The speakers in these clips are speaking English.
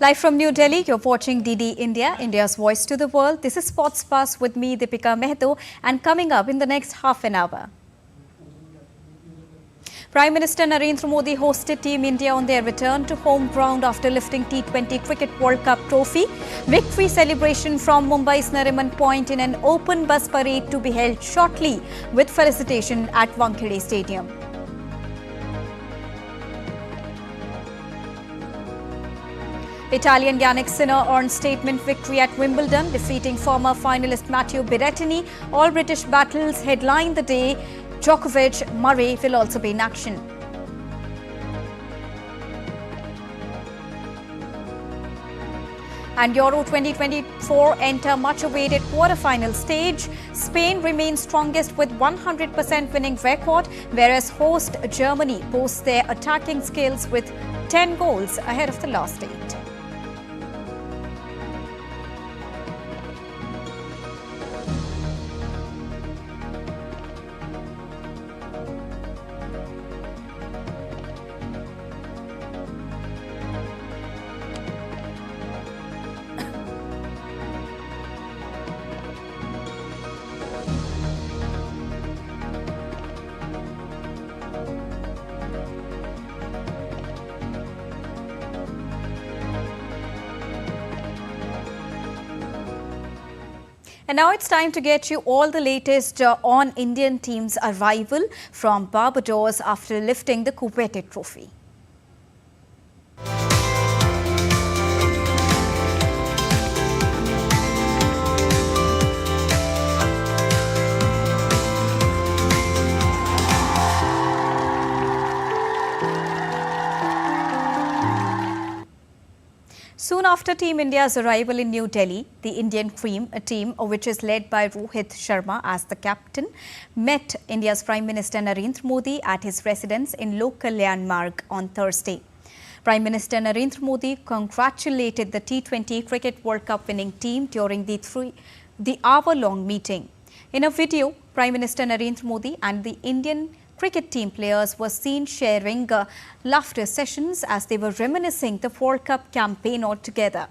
Live from New Delhi, you're watching DD India, India's voice to the world. This is Sports Pass with me, Deepika Mehto, and coming up in the next half an hour. Prime Minister Narendra Modi hosted Team India on their return to home ground after lifting T20 Cricket World Cup trophy. Victory celebration from Mumbai's Nariman Point in an open bus parade to be held shortly with felicitation at Wankhede Stadium. Italian Yannick Sinner earned statement victory at Wimbledon, defeating former finalist Matteo Berrettini. All British battles headline the day. Djokovic, Murray will also be in action. And Euro 2024 enter much-awaited quarter-final stage. Spain remains strongest with 100% winning record, whereas host Germany boasts their attacking skills with 10 goals ahead of the last 8. And now it's time to get you all the latest on Indian team's arrival from Barbados after lifting the coveted trophy. Soon after Team India's arrival in New Delhi, the Indian team, a team which is led by Rohit Sharma as the captain, met India's Prime Minister Narendra Modi at his residence in Lok Kalyan Marg on Thursday. Prime Minister Narendra Modi congratulated the T20 Cricket World Cup winning team during the hour-long meeting. In a video, Prime Minister Narendra Modi and the Indian cricket team players were seen sharing laughter sessions as they were reminiscing the World Cup campaign altogether.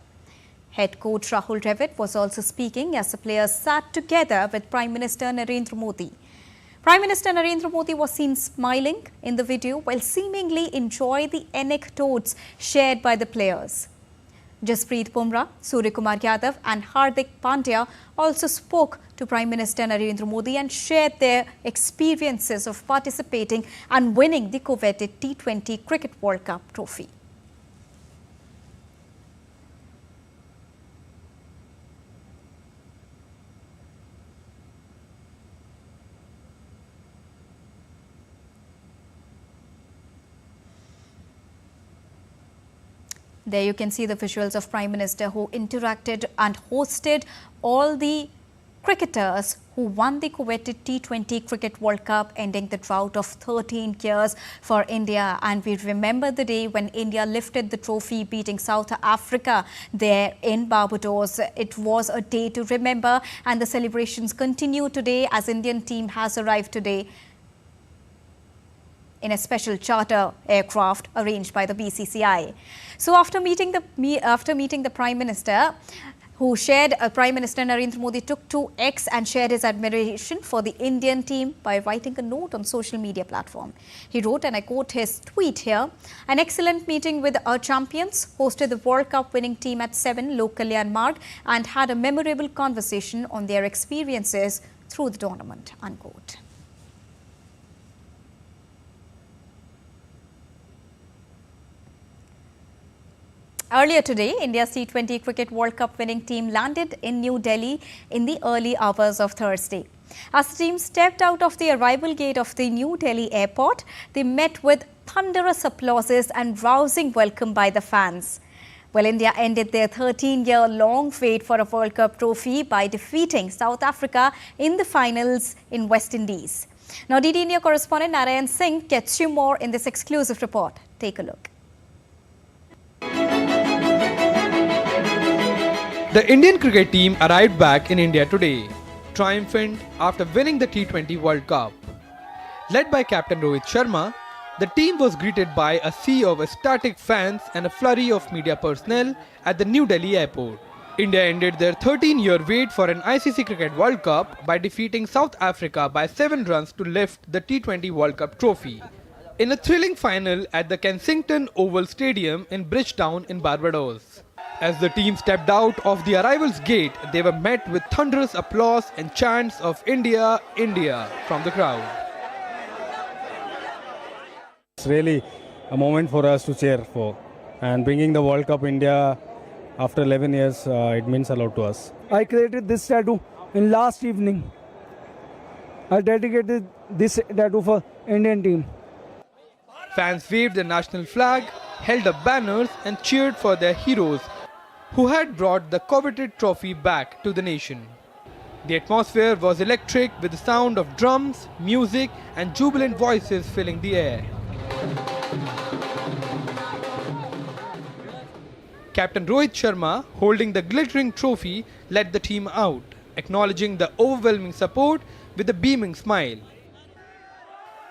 Head coach Rahul Dravid was also speaking as the players sat together with Prime Minister Narendra Modi. Prime Minister Narendra Modi was seen smiling in the video while seemingly enjoying the anecdotes shared by the players. Jasprit Bumrah, Suryakumar Yadav and Hardik Pandya also spoke to Prime Minister Narendra Modi and shared their experiences of participating and winning the coveted T20 Cricket World Cup trophy. There you can see the visuals of Prime Minister who interacted and hosted all the cricketers who won the coveted T20 Cricket World Cup, ending the drought of 13 years for India. And we remember the day when India lifted the trophy, beating South Africa there in Barbados. It was a day to remember, and the celebrations continue today as Indian team has arrived today in a special charter aircraft arranged by the BCCI. So after meeting the Prime Minister, who shared Prime Minister Narendra Modi took to X and shared his admiration for the Indian team by writing a note on social media platform. He wrote, and I quote his tweet here, "An excellent meeting with our champions, hosted the World Cup winning team at 7 Lok Kalyan Marg and had a memorable conversation on their experiences through the tournament," unquote. Earlier today, India's T20 Cricket World Cup winning team landed in New Delhi in the early hours of Thursday. As the team stepped out of the arrival gate of the New Delhi airport, they met with thunderous applauses and rousing welcome by the fans. Well, India ended their 13-year-long wait for a World Cup trophy by defeating South Africa in the finals in West Indies. Now, DD India correspondent Narayan Singh gets you more in this exclusive report. Take a look. The Indian cricket team arrived back in India today, triumphant after winning the T20 World Cup. Led by captain Rohit Sharma, The team was greeted by a sea of ecstatic fans and a flurry of media personnel at the New Delhi airport. India ended their 13-year wait for an ICC Cricket World Cup by defeating South Africa by 7 runs to lift the T20 World Cup trophy in a thrilling final at the Kensington Oval Stadium in Bridgetown in Barbados. As the team stepped out of the arrivals gate, they were met with thunderous applause and chants of India, India from the crowd. It's really a moment for us to cheer for, and bringing the World Cup India after 11 years, it means a lot to us. I created this tattoo in last evening. I dedicated this tattoo for Indian team. Fans waved the national flag, held up banners and cheered for their heroes who had brought the coveted trophy back to the nation. The atmosphere was electric with the sound of drums, music and jubilant voices filling the air. Captain Rohit Sharma, holding the glittering trophy, led the team out, acknowledging the overwhelming support with a beaming smile.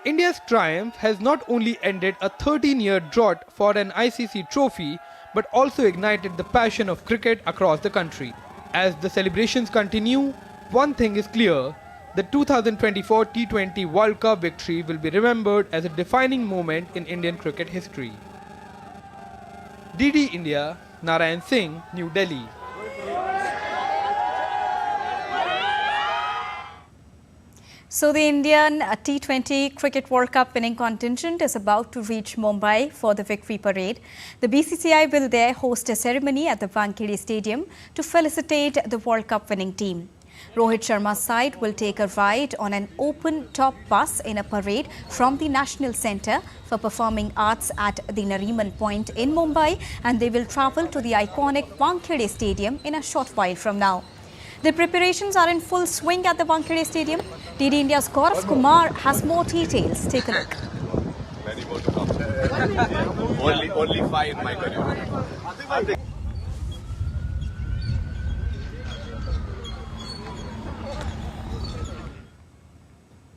India's triumph has not only ended a 13-year drought for an ICC trophy, but also ignited the passion of cricket across the country. As the celebrations continue, one thing is clear: the 2024 T20 World Cup victory will be remembered as a defining moment in Indian cricket history. DD India, Narayan Singh, New Delhi. So the Indian T20 Cricket World Cup winning contingent is about to reach Mumbai for the victory parade. The BCCI will there host a ceremony at the Wankhede Stadium to felicitate the World Cup winning team. Rohit Sharma's side will take a ride on an open-top bus in a parade from the National Centre for Performing Arts at the Nariman Point in Mumbai, and they will travel to the iconic Wankhede Stadium in a short while from now. The preparations are in full swing at the Wankhede Stadium. DD India's Gaurav Kumar has more details. Take a look. Many more to come. Only 5 in my career.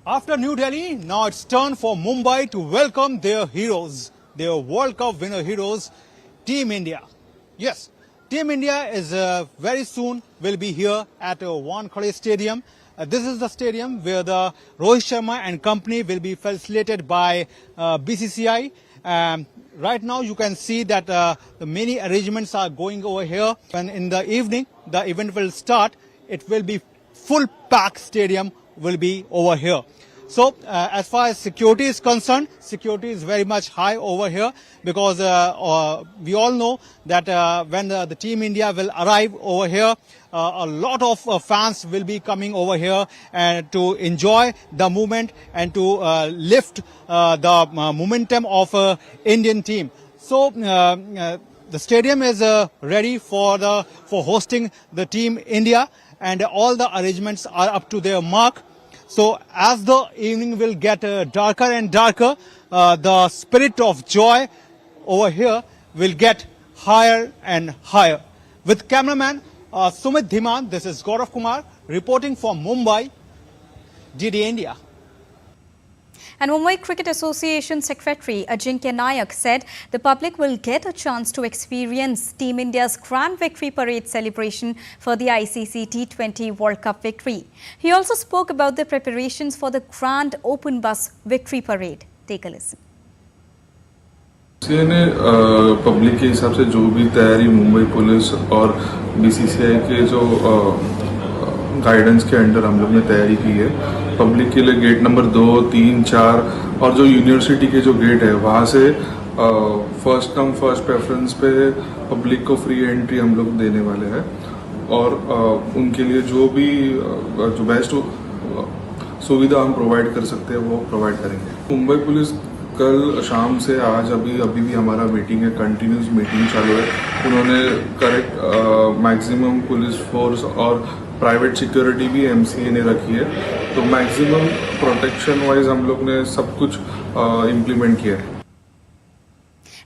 After New Delhi, now it's turn for Mumbai to welcome their heroes, their World Cup winner heroes, Team India. Yes, Team India is very soon will be here at Wankhede Stadium. This is the stadium where the Rohit Sharma and company will be facilitated by BCCI. Right now you can see that the many arrangements are going over here. And in the evening, the event will start. It will be full packed stadium will be over here. So as far as security is concerned, security is very much high over here because we all know that when the Team India will arrive over here, a lot of fans will be coming over here and to enjoy the moment and to lift the momentum of Indian team. So the stadium is ready for hosting the Team India, and all the arrangements are up to their mark. So as the evening will get darker and darker, the spirit of joy over here will get higher and higher. With cameraman Sumit Dhiman, this is Gaurav Kumar reporting from Mumbai, DD India. And Mumbai Cricket Association Secretary Ajinkya Nayak said the public will get a chance to experience Team India's Grand Victory Parade celebration for the ICC T20 World Cup victory. He also spoke about the preparations for the Grand Open Bus Victory Parade. Take a listen. ने public के हिसाब से जो भी तैयारी Mumbai police और BCCI के जो गाइडेंस के अंडर हम लोग ने तैयारी की है, पब्लिक के लिए गेट नंबर 2, 3, 4 और जो यूनिवर्सिटी के जो गेट है वहाँ से फर्स्ट कम फर्स्ट प्रेफरेंस पे पब्लिक को फ्री एंट्री हम लोग देने वाले हैं और उनके लिए जो भी जो बेस्ट सुविधा हम प्रोवाइड कर सकते हैं वो प्रोवाइड करेंगे। मुंबई पुलिस कल शाम से आज अभी भी हमारा मीटिंग है, कंटिन्यूस मीटिंग चालू है। उन्होंने करेक्ट मैक्सिमम पुलिस फोर्स और प्राइवेट सिक्योरिटी भी एमसीए ने रखी है, तो मैक्सिमम प्रोटेक्शन वाइज हम लोग ने सब कुछ इम्प्लीमेंट किया है।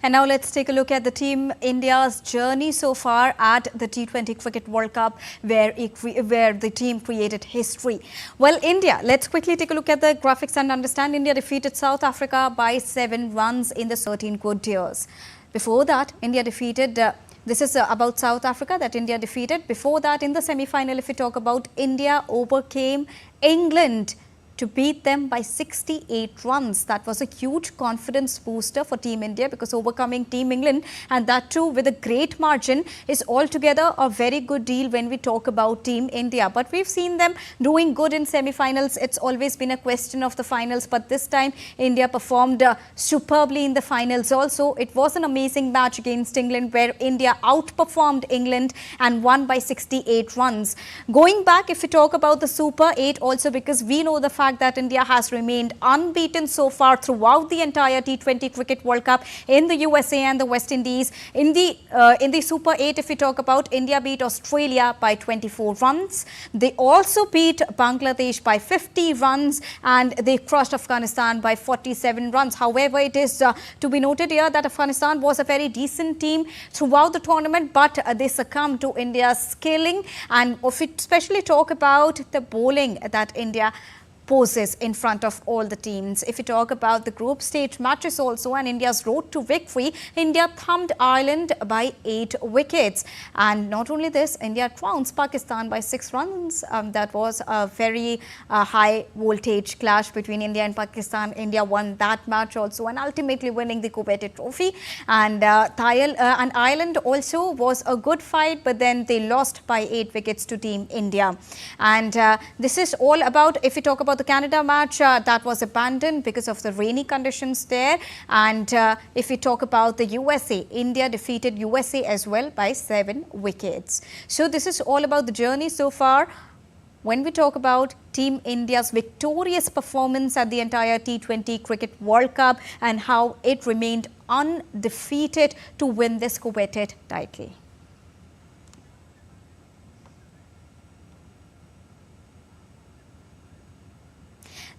And now let's take a look at the Team India's journey so far at the T20 Cricket World Cup, where the team created history. Well, India, let's quickly take a look at the graphics and understand. India defeated South Africa by 7 runs in the 13 good years. Before that, India defeated this is about South Africa that India defeated. Before that, in the semi-final, if we talk about, India overcame England to beat them by 68 runs. That was a huge confidence booster for Team India, because overcoming Team England, and that too with a great margin, is altogether a very good deal when we talk about Team India. But we've seen them doing good in semi-finals. It's always been a question of the finals, but this time India performed superbly in the finals also. It was an amazing match against England, where India outperformed England and won by 68 runs. Going back, if we talk about the Super 8 also, because we know the fact that India has remained unbeaten so far throughout the entire T20 Cricket World Cup in the USA and the West Indies. In the Super 8, if we talk about, India beat Australia by 24 runs. They also beat Bangladesh by 50 runs, and they crushed Afghanistan by 47 runs. However, it is to be noted here that Afghanistan was a very decent team throughout the tournament, but they succumbed to India's skilling. And if we especially talk about the bowling that India poses in front of all the teams. If we talk about the group stage matches also and India's road to victory, India thumped Ireland by 8 wickets. And not only this, India trounced Pakistan by 6 runs. That was a very high voltage clash between India and Pakistan. India won that match also, and ultimately winning the coveted trophy. And Ireland also was a good fight, but then they lost by 8 wickets to Team India. And this is all about, if we talk about the Canada match, that was abandoned because of the rainy conditions there. And if we talk about the USA, India defeated USA as well by 7 wickets. So this is all about the journey so far. When we talk about Team India's victorious performance at the entire T20 Cricket World Cup and how it remained undefeated to win this coveted title.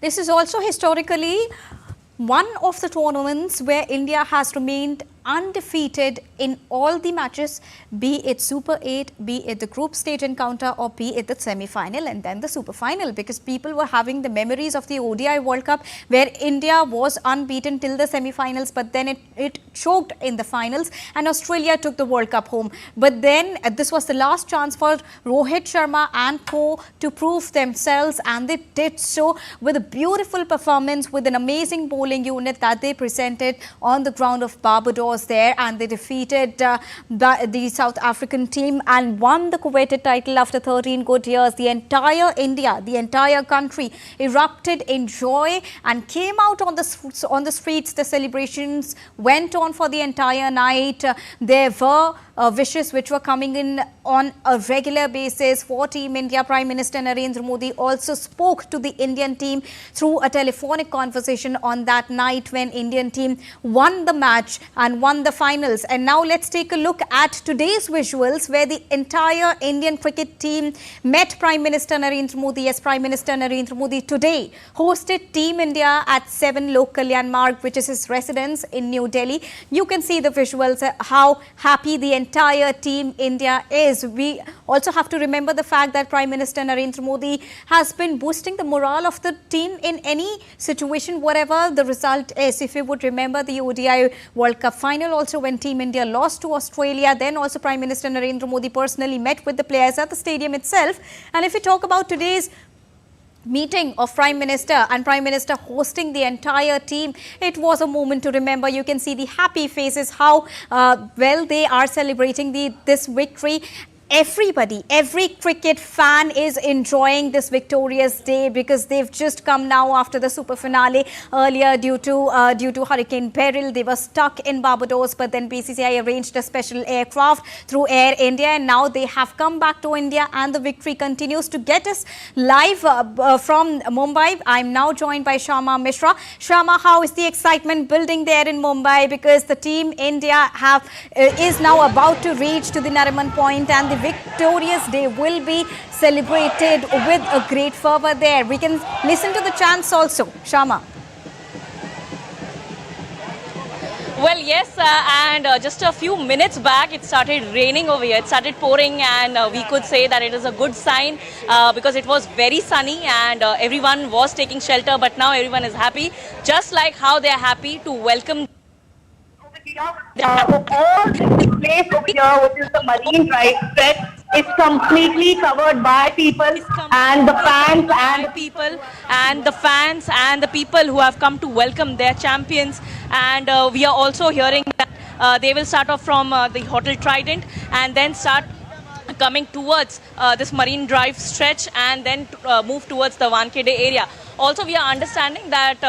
This is also historically one of the tournaments where India has remained undefeated in all the matches, be it Super 8, be it the group stage encounter, or be it the semi-final and then the super final, because people were having the memories of the ODI World Cup where India was unbeaten till the semi-finals, but then it choked in the finals and Australia took the World Cup home. But then this was the last chance for Rohit Sharma and co to prove themselves, and they did so with a beautiful performance, with an amazing bowling unit that they presented on the ground of Barbados there, and they defeated the South African team and won the coveted title after 13 good years. The entire India, the entire country erupted in joy and came out on the streets. The celebrations went on for the entire night. There were wishes which were coming in on a regular basis for Team India. Prime Minister Narendra Modi also spoke to the Indian team through a telephonic conversation on that night when Indian team won the match and won the finals. And now let's take a look at today's visuals, where the entire Indian cricket team met Prime Minister Narendra Modi. Yes, Prime Minister Narendra Modi today hosted Team India at 7 Lok Kalyan Marg, which is his residence in New Delhi. You can see the visuals, how happy the entire Team India is. We also have to remember the fact that Prime Minister Narendra Modi has been boosting the morale of the team in any situation, whatever the result is. If you would remember the ODI World Cup final also, when Team India lost to Australia, then also Prime Minister Narendra Modi personally met with the players at the stadium itself. And if we talk about today's meeting of Prime Minister and Prime Minister hosting the entire team, it was a moment to remember. You can see the happy faces, how well they are celebrating this victory. Everybody, every cricket fan is enjoying this victorious day, because they've just come now after the super finale. Earlier, due to Hurricane Beryl, they were stuck in Barbados, but then BCCI arranged a special aircraft through Air India, and now they have come back to India, and the victory continues. To get us live from Mumbai, I'm now joined by Shama Mishra. Shama, how is the excitement building there in Mumbai, because the Team India is now about to reach to the Nariman point, and the victorious day will be celebrated with a great fervor there. We can listen to the chants also. Shama. Well, yes, and just a few minutes back it started raining over here. It started pouring, and we could say that it is a good sign because it was very sunny and everyone was taking shelter, but now everyone is happy, just like how they are happy to welcome all this place over here, which is the Marine Drive stretch, is completely covered by people and the fans and the people who have come to welcome their champions. And we are also hearing that they will start off from the Hotel Trident and then start coming towards this Marine Drive stretch and then move towards the Wankhede area. Also, we are understanding that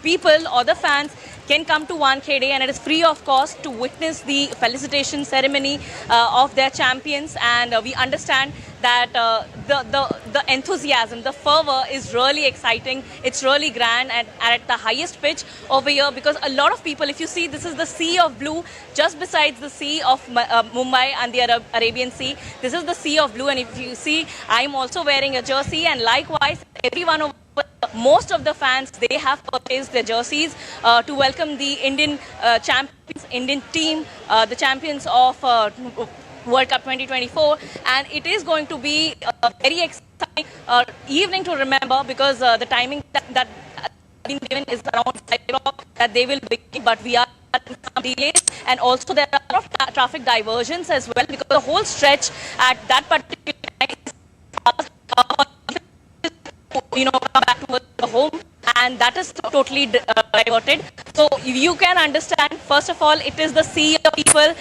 people or the fans can come to Wankhede, and it is free of cost to witness the felicitation ceremony of their champions. And we understand that the enthusiasm, the fervor is really exciting. It's really grand and at the highest pitch over here, because a lot of people, if you see, this is the Sea of Blue just besides the Sea of Mumbai and the Arabian Sea. This is the Sea of Blue, and if you see, I'm also wearing a jersey, and likewise everyone over most of the fans, they have purchased their jerseys to welcome the Indian champions, Indian team, the champions of World Cup 2024, and it is going to be a very exciting evening to remember, because the timing that been given is around 5 o'clock that they will begin, but we are in some delays, and also there are a lot of traffic diversions as well, because the whole stretch at that particular time is come back towards the home, and that is totally diverted. So you can understand, first of all, it is the sea of people.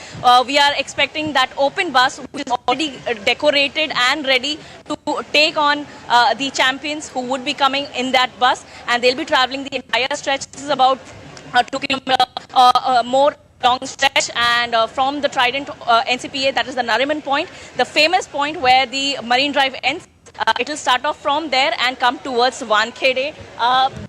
We are expecting that open bus, which is already decorated and ready to take on the champions who would be coming in that bus, and they'll be traveling the entire stretch. This is about 2 kilometers more long stretch, and from the Trident NCPA, that is the Nariman point, the famous point where the Marine Drive ends. It will start off from there and come towards Wankhede.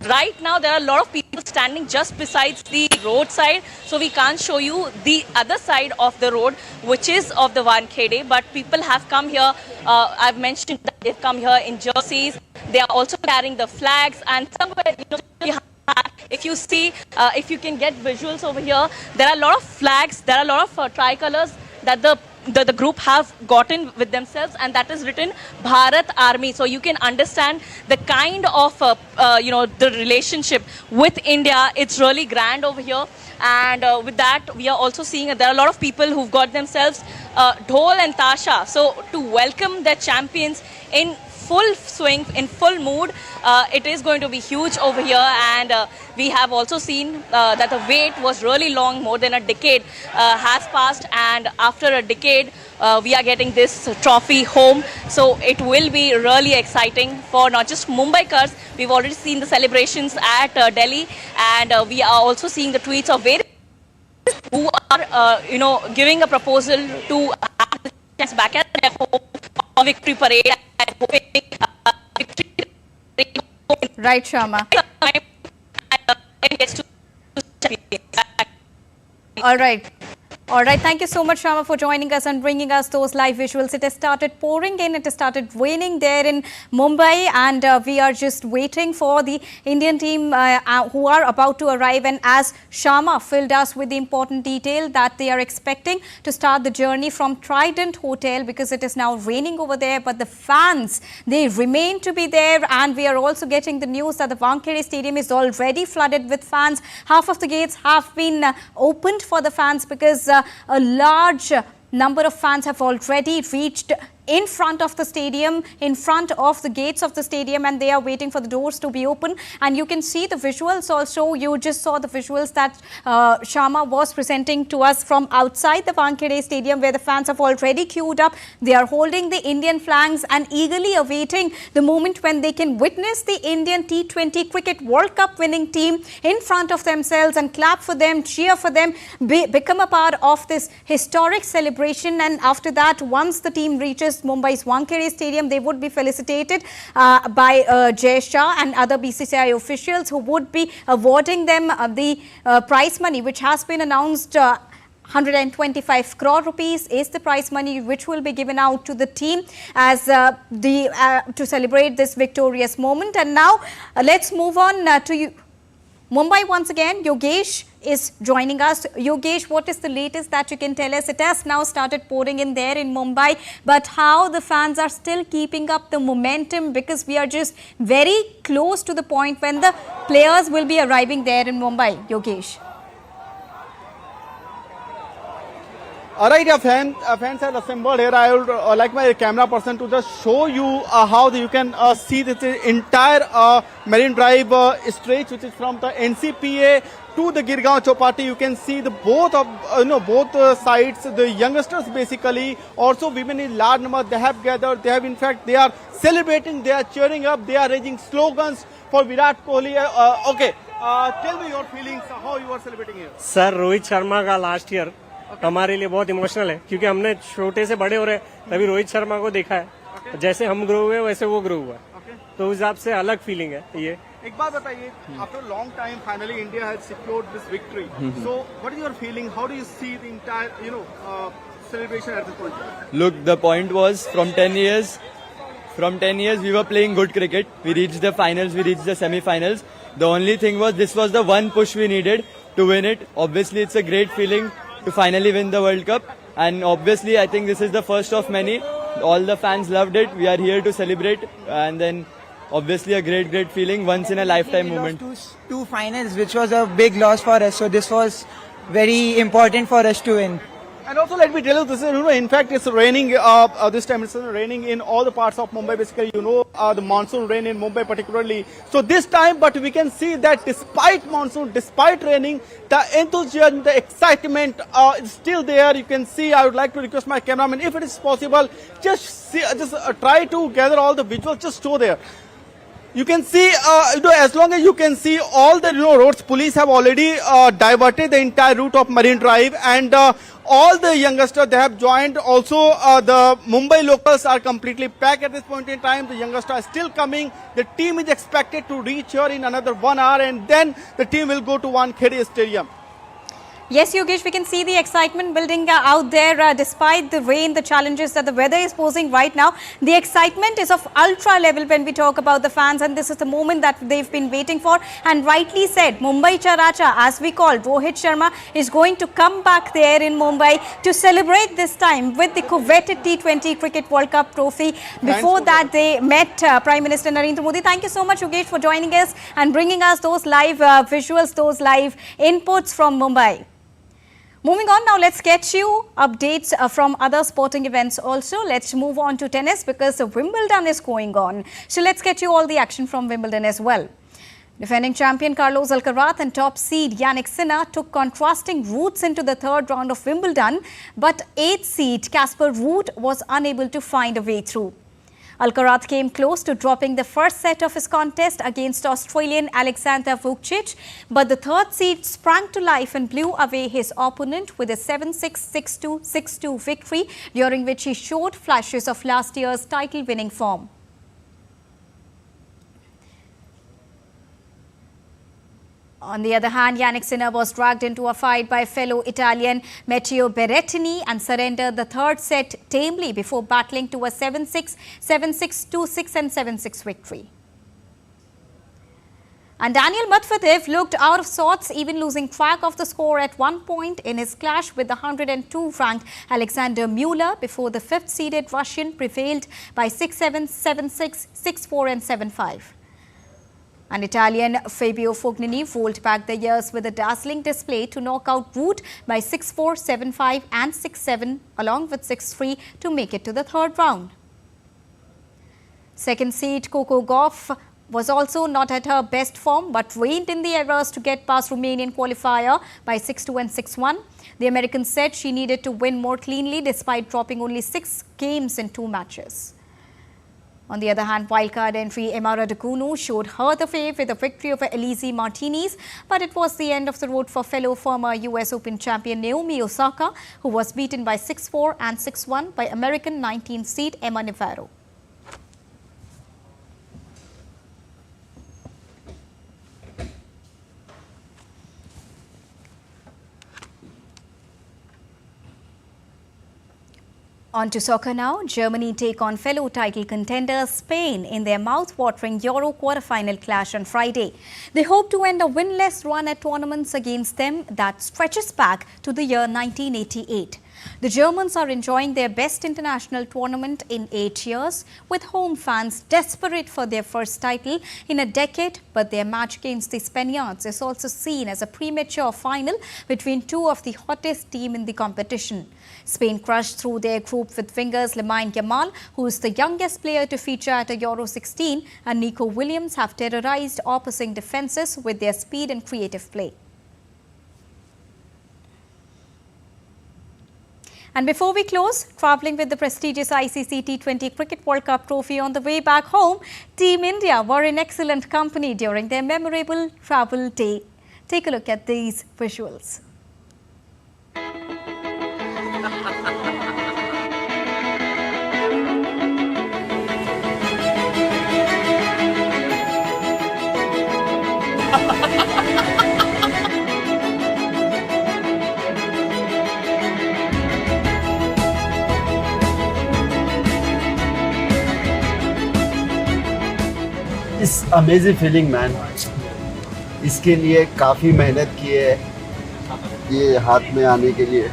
Right now, there are a lot of people standing just besides the roadside, so we can't show you the other side of the road, which is of the Wankhede. But people have come here. I've mentioned that they've come here in jerseys. They are also carrying the flags, and somewhere, if you see, if you can get visuals over here, there are a lot of flags. There are a lot of tricolors that the group have gotten with themselves, and that is written Bharat Army. So you can understand the kind of the relationship with India. It's really grand over here, and with that we are also seeing that there are a lot of people who've got themselves dhol and tasha, so to welcome their champions in full swing, in full mood. It is going to be huge over here, and we have also seen that the wait was really long. More than a decade has passed, and after a decade we are getting this trophy home. So it will be really exciting for not just Mumbaikars. We've already seen the celebrations at Delhi, and we are also seeing the tweets of various who are giving a proposal to have the chance back at their home for victory parade and hoping victory. Right, Sharma. All right. All right, thank you so much, Sharma, for joining us and bringing us those live visuals. It has started pouring in, it has started raining there in Mumbai, and we are just waiting for the Indian team who are about to arrive. And as Sharma filled us with the important detail that they are expecting to start the journey from Trident Hotel, because it is now raining over there, but the fans, they remain to be there. And we are also getting the news that the Wankhede Stadium is already flooded with fans. Half of the gates have been opened for the fans, because a large number of fans have already reached in front of the stadium, in front of the gates of the stadium, and they are waiting for the doors to be open. And you can see the visuals also. You just saw the visuals that Sharma was presenting to us from outside the Wankhede Stadium, where the fans have already queued up. They are holding the Indian flags and eagerly awaiting the moment when they can witness the Indian T20 Cricket World Cup winning team in front of themselves and clap for them, cheer for them, become a part of this historic celebration. And after that, once the team reaches Mumbai's Wankhede Stadium, they would be felicitated by Jay Shah and other BCCI officials, who would be awarding them the prize money, which has been announced. 125 crore rupees is the prize money which will be given out to the team as to celebrate this victorious moment. And now let's move on to you. Mumbai once again. Yogesh is joining us. Yogesh, what is the latest that you can tell us? It has now started pouring in there in Mumbai, but how the fans are still keeping up the momentum, because we are just very close to the point when the players will be arriving there in Mumbai. Yogesh. Alright, fans are assembled here. I would like my camera person to just show you how you can see this entire Marine Drive stretch, which is from the NCPA to the Girgaon Chowpatty. You can see the both sides. The youngsters basically, also women in large number, they have gathered. They are celebrating. They are cheering up. They are raising slogans for Virat Kohli. Tell me your feelings. How you are celebrating here? Sir Rohit Sharma का last year हमारे लिए बहुत emotional है, क्योंकि हमने छोटे से बड़े हो रहे तभी रोहित शर्मा को देखा है। जैसे हम ग्रो हुए वैसे वो ग्रो हुआ, तो उस हिसाब से अलग फीलिंग है ये। एक बात बताइए, after a long time finally India has secured this victory. So what is your feeling? How do you see the entire celebration at this point? Look, the point was from 10 years we were playing good cricket. We reached the finals, we reached the semi-finals. The only thing was this was the one push we needed to win it. Obviously it's a great feeling to finally win the World Cup, and obviously I think this is the first of many. All the fans loved it. We are here to celebrate, and then obviously a great feeling, once in a lifetime moment. Two finals, which was a big loss for us, so this was very important for us to win. And also let me tell you, this is, in fact it's raining this time. It's raining in all the parts of Mumbai basically, the monsoon rain in Mumbai particularly. So this time, but we can see that despite monsoon, despite raining, the enthusiasm, the excitement is still there. You can see, I would like to request my cameraman, if it is possible, just try to gather all the visuals, just show there. You can see, as long as you can see all the roads, police have already diverted the entire route of Marine Drive, and all the youngsters, they have joined. Also, the Mumbai locals are completely packed at this point in time. The youngsters are still coming. The team is expected to reach here in another 1 hour, and then the team will go to Wankhede Stadium. Yes, Yogesh, we can see the excitement building out there despite the rain, the challenges that the weather is posing right now. The excitement is of ultra level when we talk about the fans, and this is the moment that they've been waiting for. And rightly said, Mumbai Characha, as we call Rohit Sharma, is going to come back there in Mumbai to celebrate this time with the coveted T20 Cricket World Cup trophy. Before that, they met Prime Minister Narendra Modi. Thank you so much, Yogesh, for joining us and bringing us those live visuals, those live inputs from Mumbai. Moving on now, let's get you updates from other sporting events also. Let's move on to tennis, because Wimbledon is going on. So let's get you all the action from Wimbledon as well. Defending champion Carlos Alcaraz and top seed Jannik Sinner took contrasting routes into the third round of Wimbledon, but 8th seed Casper Ruud was unable to find a way through. Alcaraz came close to dropping the first set of his contest against Australian Alexander Vucic, but the third seed sprang to life and blew away his opponent with a 7-6, 6-2, 6-2 victory, during which he showed flashes of last year's title-winning form. On the other hand, Jannik Sinner was dragged into a fight by fellow Italian Matteo Berrettini and surrendered the third set tamely before battling to a 7-6, 7-6, 2-6 and 7-6 victory. And Daniel Medvedev looked out of sorts, even losing track of the score at one point in his clash with the 102-ranked Alexander Mueller before the 5th-seeded Russian prevailed by 6-7, 7-6, 6-4 and 7-5. And Italian Fabio Fognini rolled back the years with a dazzling display to knock out Ruud by 6-4, 7-5 and 6-7 along with 6-3 to make it to the third round. Second seed Coco Gauff was also not at her best form, but reined in the errors to get past Romanian qualifier by 6-2 and 6-1. The American said she needed to win more cleanly despite dropping only 6 games in 2 matches. On the other hand, wildcard entry Emma Raducanu showed her the fave with a victory over Elise Martinez, but it was the end of the road for fellow former US Open champion Naomi Osaka, who was beaten by 6-4 and 6-1 by American 19th seed Emma Navarro. On to soccer now. Germany take on fellow title contenders Spain in their mouth-watering Euro quarter-final clash on Friday. They hope to end a winless run at tournaments against them that stretches back to the year 1988. The Germans are enjoying their best international tournament in 8 years, with home fans desperate for their first title in a decade, but their match against the Spaniards is also seen as a premature final between two of the hottest teams in the competition. Spain crushed through their group with wingers Lamine Yamal, who is the youngest player to feature at a Euro 16, and Nico Williams have terrorized opposing defences with their speed and creative play. And before we close, travelling with the prestigious ICC T20 Cricket World Cup trophy on the way back home, Team India were in excellent company during their memorable travel day. Take a look at these visuals. It's amazing feeling, man. इसके लिए काफ़ी मेहनत की है ये हाथ में आने के लिए.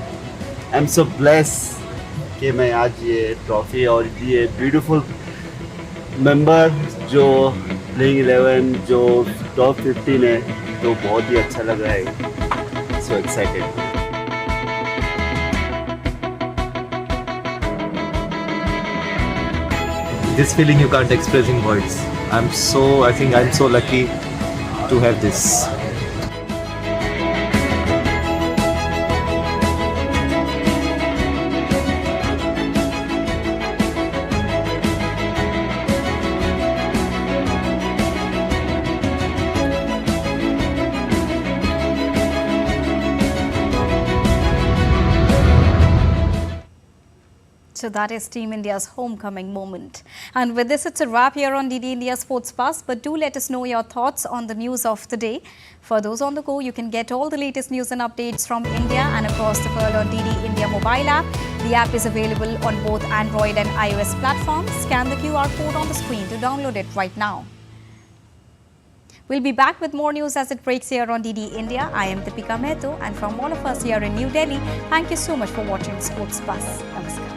I'm so blessed कि मैं आज ये ट्रॉफी और ये beautiful member जो playing 11 जो top 15 है तो बहुत ही अच्छा लग रहा है. So excited. This feeling you can't express in words. I think I'm so lucky to have this. So that is Team India's homecoming moment. And with this, it's a wrap here on DD India Sports Buzz. But do let us know your thoughts on the news of the day. For those on the go, you can get all the latest news and updates from India and across the world on DD India mobile app. The app is available on both Android and iOS platforms. Scan the QR code on the screen to download it right now. We'll be back with more news as it breaks here on DD India. I am Deepika Mehto, and from all of us here in New Delhi, thank you so much for watching Sports Buzz. Namaskar.